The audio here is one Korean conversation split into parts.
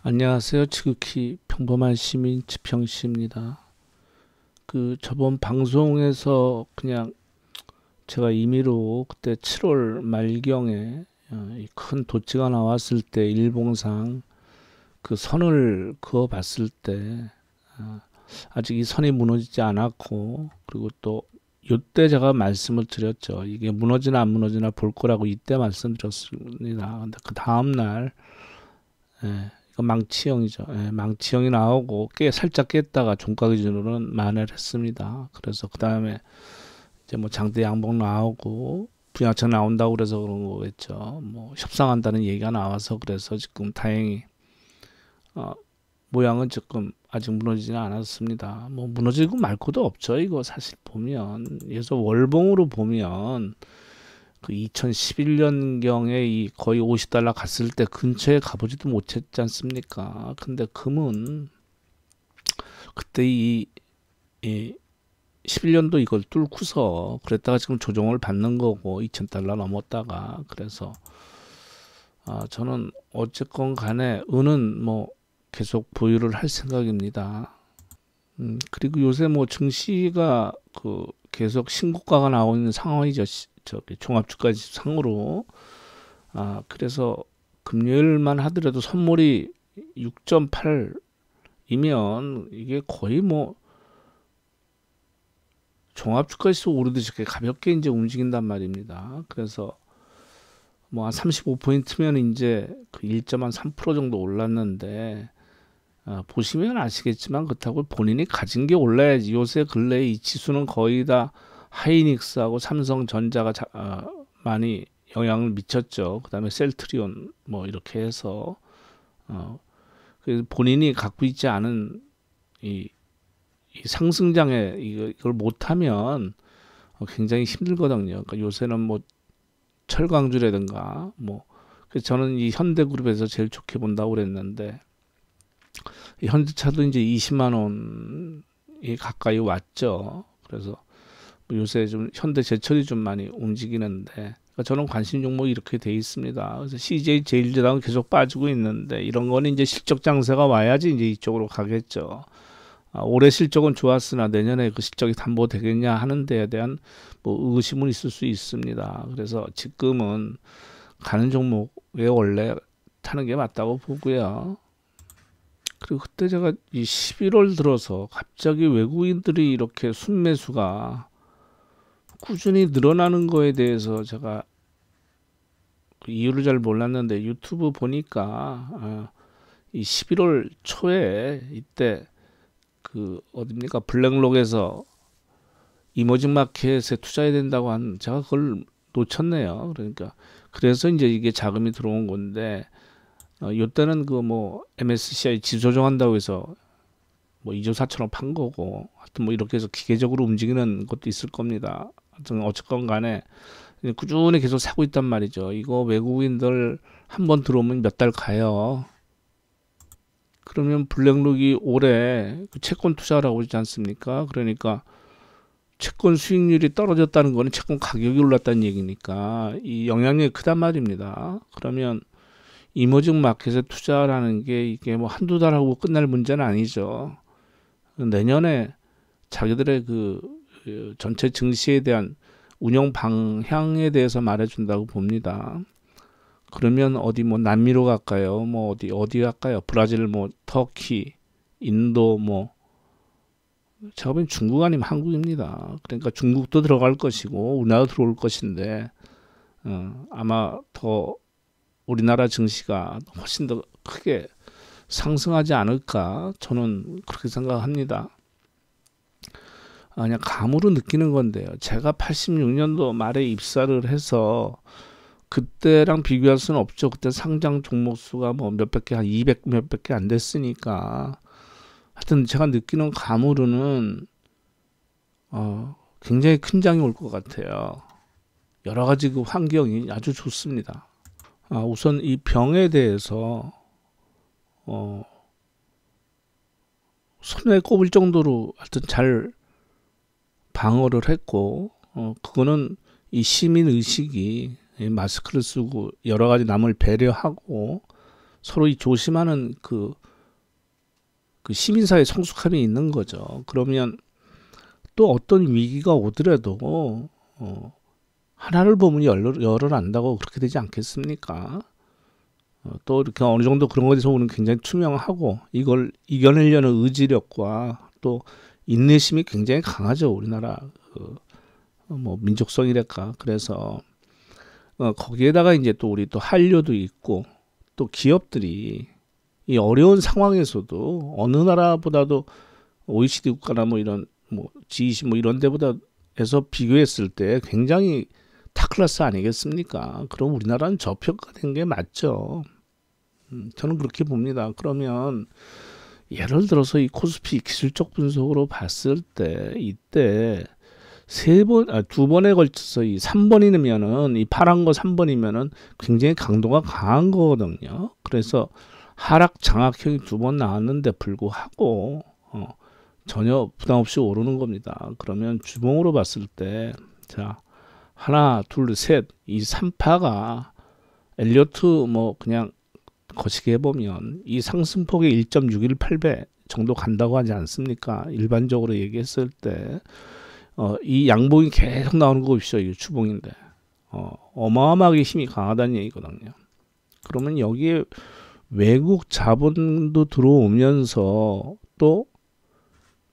안녕하세요. 지극히 평범한 시민 지평씨입니다. 저번 방송에서 그냥 제가 임의로 그때 7월 말경에 이 큰 도치가 나왔을 때 일봉상 그 선을 그어 봤을 때 어, 아직 이 선이 무너지지 않았고, 그리고 또 요때 제가 말씀을 드렸죠. 이게 무너지나 안 무너지나 볼 거라고 이때 말씀드렸습니다. 근데 그 다음 날 이거 망치형이죠. 망치형이 나오고 살짝 깼다가 종가 기준으로는 만회를 했습니다. 그래서 그 다음에 이제 뭐 장대 양봉 나오고 분양청 나온다고 그래서 그런 거겠죠. 뭐 협상한다는 얘기가 나와서 그래서 지금 다행히 어, 모양은 조금 아직 무너지지는 않았습니다. 뭐 무너지고 말 것도 없죠. 이거 사실 보면 예서 월봉으로 보면 그 2011년경에 이 거의 50달러 갔을 때 근처에 가보지도 못했지 않습니까? 근데 금은 그때 이 11년도 이걸 뚫고서 그랬다가 지금 조정을 받는 거고 2000달러 넘었다가 그래서 저는 어쨌건 간에 은은 뭐 계속 보유를 할 생각입니다. 그리고 요새 뭐 증시가 계속 신고가가 나오는 상황이죠. 저기 종합주가지수 상으로. 그래서 금요일만 하더라도 선물이 6.8이면 이게 거의 뭐 종합주가지수 오르듯이 이렇게 가볍게 이제 움직인단 말입니다. 그래서 뭐 한 35포인트면 이제 그 1.3% 정도 올랐는데 보시면 아시겠지만 그렇다고 본인이 가진 게 올라야지. 요새 근래 이 지수는 거의 다 하이닉스하고 삼성전자가 많이 영향을 미쳤죠. 그다음에 셀트리온 뭐 이렇게 해서 그래서 본인이 갖고 있지 않은 이 상승장에 이걸 못하면 굉장히 힘들거든요. 그러니까 요새는 뭐 철강주라든가 뭐 그래서 저는 이 현대그룹에서 제일 좋게 본다고 그랬는데 이 현대차도 이제 20만 원이 가까이 왔죠. 그래서 뭐 요새 좀 현대제철이 좀 많이 움직이는데 그러니까 저는 관심 종목이 이렇게 돼 있습니다. 그래서 CJ 제일제당은 계속 빠지고 있는데 이런 거는 이제 실적 장세가 와야지 이제 이쪽으로 가겠죠. 올해 실적은 좋았으나 내년에 그 실적이 담보되겠냐 하는 데에 대한 뭐 의심은 있을 수 있습니다. 그래서 지금은 가는 종목에 원래 타는 게 맞다고 보고요. 그리고 그때 제가 이 11월 들어서 갑자기 외국인들이 이렇게 순매수가 꾸준히 늘어나는 거에 대해서 제가 그 이유를 잘 몰랐는데 유튜브 보니까 이 11월 초에 이때 그 어딥니까 블랙록에서 이머징 마켓에 투자해야 된다고 한 제가 그걸 놓쳤네요. 그러니까 그래서 이제 이게 자금이 들어온 건데 요때는 그 뭐 MSCI 지수 조정한다고 해서 뭐 2조 4천억 판 거고 하여튼 뭐 이렇게 해서 기계적으로 움직이는 것도 있을 겁니다. 하여튼 어쨌건 간에 꾸준히 계속 사고 있단 말이죠. 이거 외국인들 한번 들어오면 몇 달 가요. 그러면 블랙록이 올해 그 채권 투자라고 하지 않습니까? 그러니까 채권 수익률이 떨어졌다는 거는 채권 가격이 올랐다는 얘기니까 이 영향력이 크단 말입니다. 그러면 이머징 마켓에 투자라는 게 이게 뭐 한두 달 하고 끝날 문제는 아니죠. 내년에 자기들의 그 전체 증시에 대한 운영 방향에 대해서 말해준다고 봅니다. 그러면 어디 뭐 남미로 갈까요? 뭐 어디 갈까요? 브라질 뭐 터키, 인도 뭐 제가 보기엔 중국 아니면 한국입니다. 그러니까 중국도 들어갈 것이고 우리나라 들어올 것인데 아마 더 우리나라 증시가 훨씬 더 크게 상승하지 않을까 저는 그렇게 생각합니다. 그냥 감으로 느끼는 건데요. 제가 86년도 말에 입사를 해서 그때랑 비교할 수는 없죠. 그때 상장 종목 수가 뭐 몇백 개, 한 200 몇백 개 안 됐으니까. 하여튼 제가 느끼는 감으로는 굉장히 큰 장이 올 것 같아요. 여러 가지 그 환경이 아주 좋습니다. 우선 이 병에 대해서 손에 꼽을 정도로 하여튼 잘 방어를 했고 그거는 이 시민 의식이 마스크를 쓰고 여러 가지 남을 배려하고 서로 이 조심하는 그 시민사회 성숙함이 있는 거죠. 그러면 또 어떤 위기가 오더라도 하나를 보면 열을 안다고 그렇게 되지 않겠습니까? 또 이렇게 어느 정도 그런 것에서 우리는 굉장히 투명하고 이걸 이겨내려는 의지력과 또 인내심이 굉장히 강하죠. 우리나라 뭐 민족성이랄까. 그래서 거기에다가 이제 또 우리 또 한류도 있고 또 기업들이 이 어려운 상황에서도 어느 나라보다도 OECD 국가나 뭐 이런 뭐 G20 뭐 이런 데보다에서 비교했을 때 굉장히 탑클래스 아니겠습니까? 그럼 우리나라는 저평가된 게 맞죠. 저는 그렇게 봅니다. 그러면 예를 들어서 이 코스피 기술적 분석으로 봤을 때 이때 두 번에 걸쳐서 이 3번이면은 이 파란 거 3번이면은 굉장히 강도가 강한 거거든요. 그래서 하락 장악형이 두 번 나왔는데 불구하고 전혀 부담 없이 오르는 겁니다. 그러면 주봉으로 봤을 때 자, 하나, 둘, 셋, 이 3파가 엘리어트 뭐 그냥 거시기 해보면 이 상승폭의 1.618배 정도 간다고 하지 않습니까? 일반적으로 얘기했을 때 이 양봉이 계속 나오는 거 보십시오. 이게 주봉인데 어마어마하게 힘이 강하다는 얘기거든요. 그러면 여기에 외국 자본도 들어오면서 또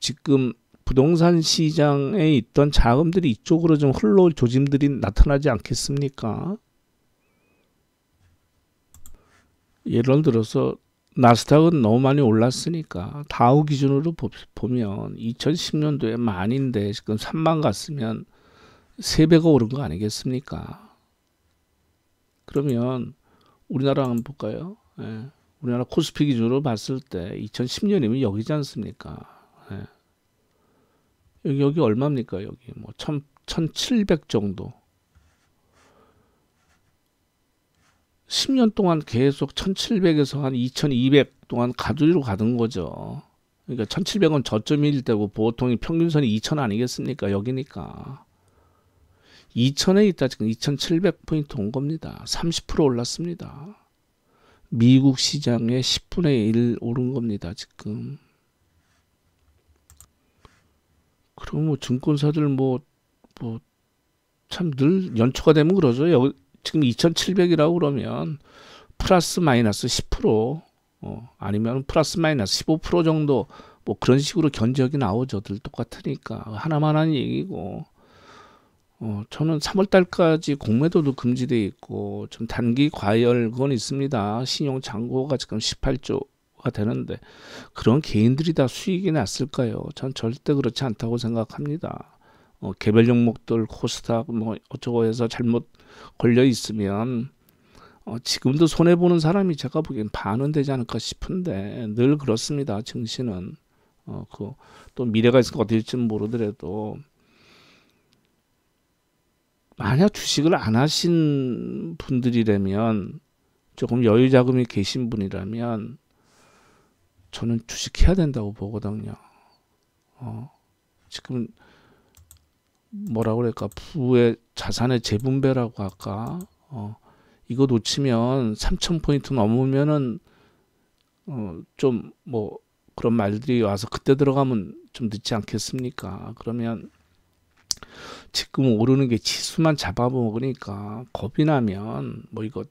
지금 부동산 시장에 있던 자금들이 이쪽으로 좀 흘러올 조짐들이 나타나지 않겠습니까? 예를 들어서 나스닥은 너무 많이 올랐으니까 다우 기준으로 보면 2010년도에 만인데 지금 3만 갔으면 3배가 오른 거 아니겠습니까? 그러면 우리나라 한번 볼까요? 예. 우리나라 코스피 기준으로 봤을 때 2010년이면 여기지 않습니까? 예. 여기 얼마입니까? 여기 뭐 1700 정도. 10년 동안 계속 1700에서 한 2200 동안 가두리로 가는 거죠. 그러니까 1700은 저점일 때고 보통 평균선이 2000 아니겠습니까? 여기니까. 2000에 있다 지금 2700포인트 온 겁니다. 30% 올랐습니다. 미국 시장의 10분의 1 오른 겁니다. 지금. 그럼 뭐 증권사들 참 늘 연초가 되면 그러죠. 여기 지금 2700이라고 그러면 플러스 마이너스 10% 아니면 플러스 마이너스 15% 정도 뭐 그런 식으로 견적이 나오죠. 늘 똑같으니까 하나만 하는 얘기고 저는 3월달까지 공매도도 금지되어 있고 좀 단기 과열 그건 있습니다. 신용 잔고가 지금 18조가 되는데 그런 개인들이 다 수익이 났을까요? 전 절대 그렇지 않다고 생각합니다. 개별 종목들 코스닥 뭐 어쩌고 해서 잘못 걸려 있으면 지금도 손해 보는 사람이 제가 보기엔 반은 되지 않을까 싶은데 늘 그렇습니다. 증시는 또 미래가 있을까 어떻게 될지는 모르더라도 만약 주식을 안 하신 분들이라면 조금 여유 자금이 계신 분이라면 저는 주식해야 된다고 보거든요. 지금 뭐라 그럴까 부의 자산의 재분배라고 할까 이거 놓치면 3000포인트 넘으면은 좀 뭐 그런 말들이 와서 그때 들어가면 좀 늦지 않겠습니까? 그러면 지금 오르는 게 지수만 잡아먹으니까 겁이 나면 뭐 이거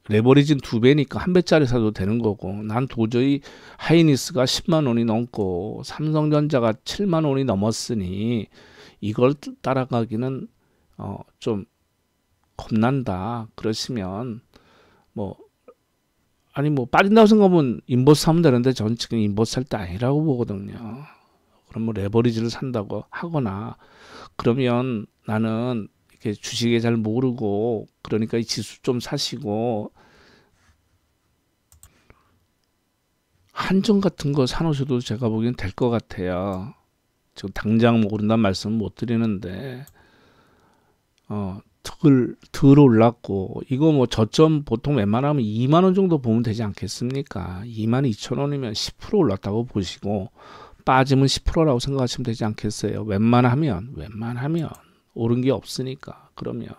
레버리지는 2배니까 1배짜리 사도 되는 거고 난 도저히 하이니스가 10만 원이 넘고 삼성전자가 7만 원이 넘었으니 이걸 따라가기는 좀 겁난다. 그러시면 뭐 빠진다고 생각하면 인버스 사면 되는데 전 지금 인버스 살 때 아니라고 보거든요. 그럼 뭐 레버리지를 산다고 하거나 그러면 나는 이렇게 주식에 잘 모르고 그러니까 이 지수 좀 사시고 한정 같은 거 사놓으셔도 제가 보기엔 될 것 같아요. 지금 당장 오른다는 말씀은 못 드리는데 덜 올랐고 이거 뭐 저점 보통 웬만하면 2만 원 정도 보면 되지 않겠습니까? 22,000원이면 10% 올랐다고 보시고 빠지면 10%라고 생각하시면 되지 않겠어요? 웬만하면 오른 게 없으니까. 그러면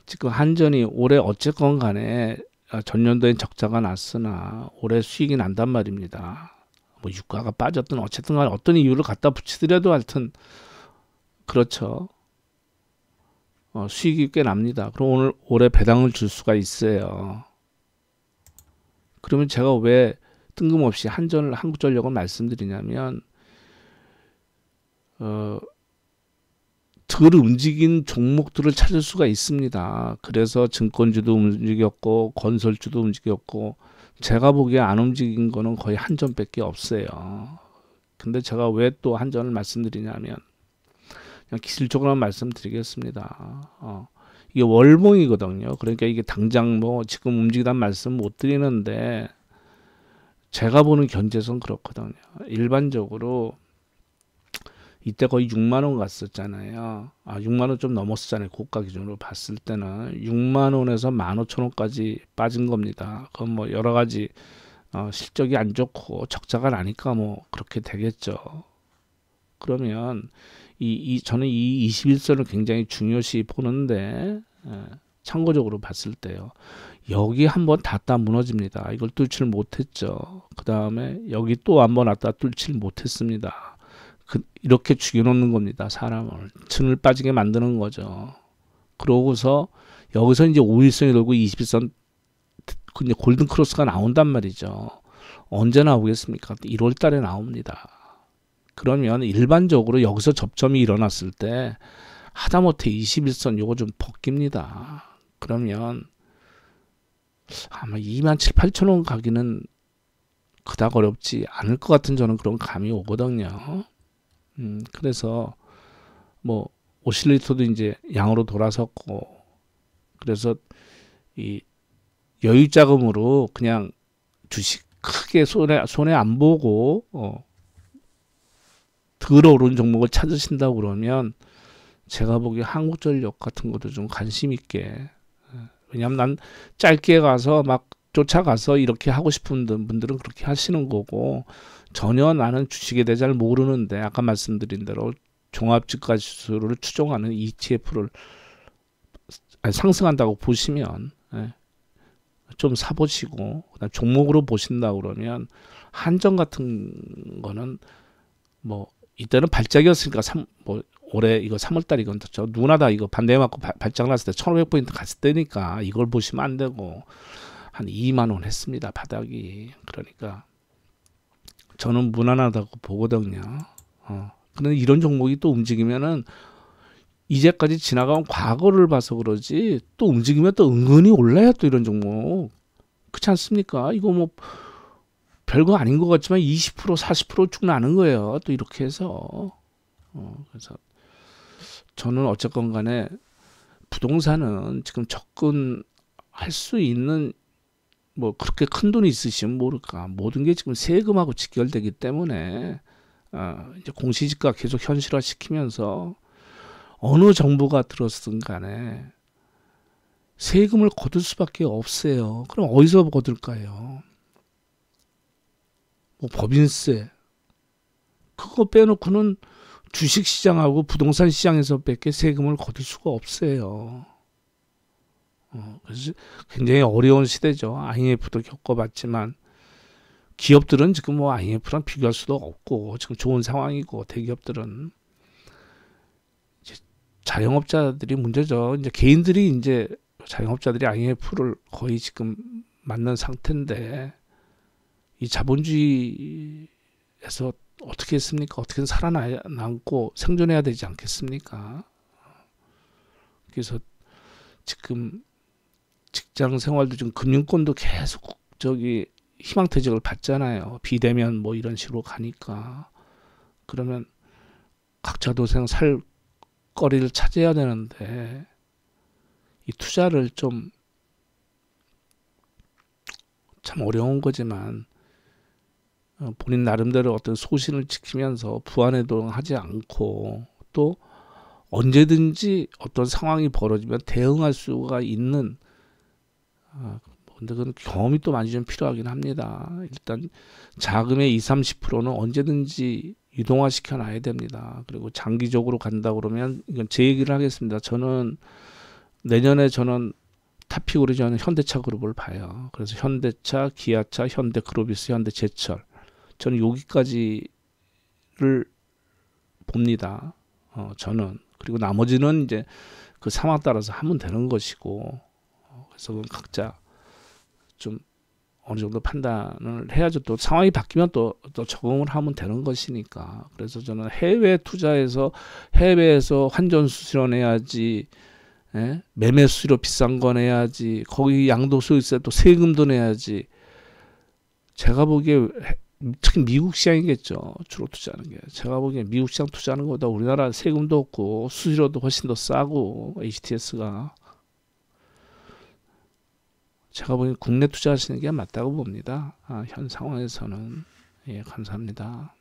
지금 한전이 올해 어쨌건 간에 전년도엔 적자가 났으나 올해 수익이 난단 말입니다. 뭐 유가가 빠졌든 어쨌든 간에 어떤 이유를 갖다 붙이더라도 하여튼 그렇죠. 수익이 꽤 납니다. 그럼 올해 배당을 줄 수가 있어요. 그러면 제가 왜 뜬금없이 한국전력을 말씀드리냐면 덜 움직인 종목들을 찾을 수가 있습니다. 그래서 증권주도 움직였고 건설주도 움직였고 제가 보기에 안 움직인 거는 거의 한전밖에 없어요. 근데 제가 왜 또 한전을 말씀드리냐면 그냥 기술적으로만 말씀드리겠습니다. 이게 월봉이거든요. 그러니까 이게 당장 뭐 지금 움직이다는 말씀 못 드리는데 제가 보는 견제선 그렇거든요. 일반적으로 이때 거의 6만 원 갔었잖아요. 6만 원 좀 넘었었잖아요. 고가 기준으로 봤을 때는 6만 원에서 15,000원까지 빠진 겁니다. 그건 뭐 여러 가지 실적이 안 좋고 적자가 나니까 뭐 그렇게 되겠죠. 그러면 저는 이 21선을 굉장히 중요시 보는데 참고적으로 봤을 때요. 여기 한번 닿다 무너집니다. 이걸 뚫지를 못했죠. 그 다음에 여기 또 한번 왔다 뚫지를 못했습니다. 이렇게 죽여놓는 겁니다. 사람을 층을 빠지게 만드는 거죠. 그러고서 여기서 이제 5일선이 돌고 21선 이제 골든 크로스가 나온단 말이죠. 언제 나오겠습니까? 1월 달에 나옵니다. 그러면 일반적으로 여기서 접점이 일어났을 때 하다못해 21선 요거 좀 벗깁니다. 그러면 아마 2만 7, 8천 원 가기는 그닥 어렵지 않을 것 같은 저는 그런 감이 오거든요. 그래서 뭐 오실레이터도 이제 양으로 돌아섰고 그래서 이 여유 자금으로 그냥 주식 크게 손해 안 보고 덜 오른 종목을 찾으신다고 그러면 제가 보기에 한국전력 같은 것도 좀 관심 있게 왜냐하면 난 짧게 가서 막 쫓아가서 이렇게 하고 싶은 분들은 그렇게 하시는 거고 전혀 나는 주식에 대해 잘 모르는데 아까 말씀드린 대로 종합주가지수를 추종하는 ETF를 상승한다고 보시면 좀 사보시고 그다음 종목으로 보신다 그러면 한전 같은 거는 뭐 이때는 발작이었으니까 올해 이거 3월달 이건 저 누구나 다 이거 반대 맞고 발작 났을 때 1,500포인트 갔을 때니까 이걸 보시면 안 되고 한 2만 원 했습니다. 바닥이. 그러니까 저는 무난하다고 보거든요. 근데 이런 종목이 또 움직이면은 이제까지 지나간 과거를 봐서 그러지 또 움직이면 또 은근히 올라요. 또 이런 종목. 그렇지 않습니까? 이거 뭐 별거 아닌 것 같지만 20% 40%쭉 나는 거예요. 또 이렇게 해서. 그래서 저는 어쨌건 간에 부동산은 지금 접근할 수 있는 뭐 그렇게 큰 돈이 있으시면 모를까 모든 게 지금 세금하고 직결되기 때문에 이제 공시지가 계속 현실화 시키면서 어느 정부가 들었든 간에 세금을 거둘 수밖에 없어요. 그럼 어디서 거둘까요? 뭐 법인세 그거 빼놓고는 주식시장하고 부동산 시장에서 밖에 세금을 거둘 수가 없어요. 그래서 굉장히 어려운 시대죠. IMF도 겪어봤지만 기업들은 지금 뭐 IMF랑 비교할 수도 없고 지금 좋은 상황이고 대기업들은 이제 자영업자들이 문제죠. 이제 개인들이 이제 자영업자들이 IMF를 거의 지금 맞는 상태인데 이 자본주의에서 어떻게 했습니까? 어떻게든 살아남고 생존해야 되지 않겠습니까? 그래서 지금 직장 생활도 지금 금융권도 계속 희망퇴직을 받잖아요. 비대면 뭐 이런 식으로 가니까. 그러면 각자 도생 살 거리를 찾아야 되는데 이 투자를 좀 참 어려운 거지만 본인 나름대로 어떤 소신을 지키면서 부안해동하지 않고 또 언제든지 어떤 상황이 벌어지면 대응할 수가 있는 근데 그건 경험이 또 많이 좀 필요하긴 합니다. 일단 자금의 20, 30%는 언제든지 유동화 시켜 놔야 됩니다. 그리고 장기적으로 간다 그러면 이건 제 얘기를 하겠습니다. 저는 내년에 탑픽으로 저는 현대차 그룹을 봐요. 그래서 현대차, 기아차, 현대그룹이스, 현대제철 저는 여기까지를 봅니다. 저는. 그리고 나머지는 이제 그 상황 따라서 하면 되는 것이고, 그래서 그건 각자 좀 어느 정도 판단을 해야죠. 또 상황이 바뀌면 또 적응을 하면 되는 것이니까. 그래서 저는 해외 투자해서 해외에서 환전 수수료 내야지, 예? 매매 수수료 비싼 거 내야지, 거기 양도소 있어야 또 세금도 내야지. 제가 보기에 특히 미국 시장이겠죠. 주로 투자하는 게. 제가 보기에 미국 시장 투자하는 것보다 우리나라 세금도 없고 수수료도 훨씬 더 싸고 HTS가. 제가 보기엔 국내 투자하시는 게 맞다고 봅니다. 현 상황에서는. 예, 감사합니다.